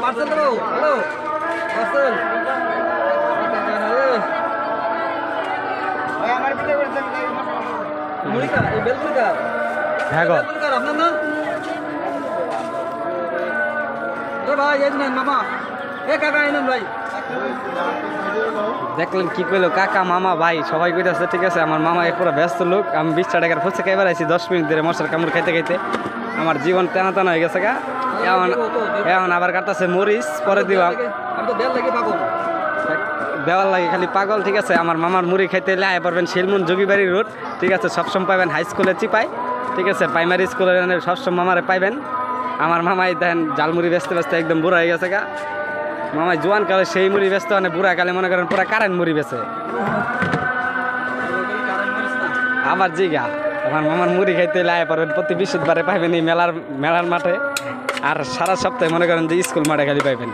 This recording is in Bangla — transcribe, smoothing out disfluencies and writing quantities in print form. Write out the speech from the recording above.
পার্সেল দাও হ্যালো পার্সেল ভাই আমার ভিতরে বলছেন মুড়িকা এই বেলপুরিকা হ্যাঁ গো বেলপুরিকা আপনার না এ ভাই এই নেন মামা এ কাকা এই নেন ভাই দেখলেন কি কইলো কাকা মামা ভাই সবাই কইতাছে ঠিক আছে আমার মামা পুরো ব্যস্ত লোক আমি 20 টাকার ফুচকা খাইবার আইছি 10 মিনিট ধরে মশার কামড় খাইতে খাইতে আমার জীবন টানা টানা হয়ে গেছে গা এখন এখন আবার কাটতেছে মরিচ পরে দিলাম আমি তো দেড় লাগে পাগল দেওয়ার লাগে খালি পাগল ঠিক আছে আমার মামার মুড়ি খাইতে এলে আয় পারবেন শিলমুন যোগীবাড়ি রোড ঠিক আছে সবসময় পাবেন হাই স্কুলে চিপাই ঠিক আছে প্রাইমারি স্কুলে সবসময় মামারে পাইবেন আমার মামাই দেন জালমুড়ি বেচতে বেচতে একদম বুড়া হয়ে গেছে গা মামাই জোয়ান কালে সেই মুড়ি বেচতে মানে বুড়া কালে মনে করেন পুরা কারেন্ট মুড়ি বেচে আবার জিগা আমার মামার মুড়ি খাইতে এলে আয় পারবেন প্রতি বৃহস্পতিবারে পাইবেন এই মেলার মাঠে আর সারা সপ্তাহে মনে করেন যে স্কুল মাঠে খালি পাইবেন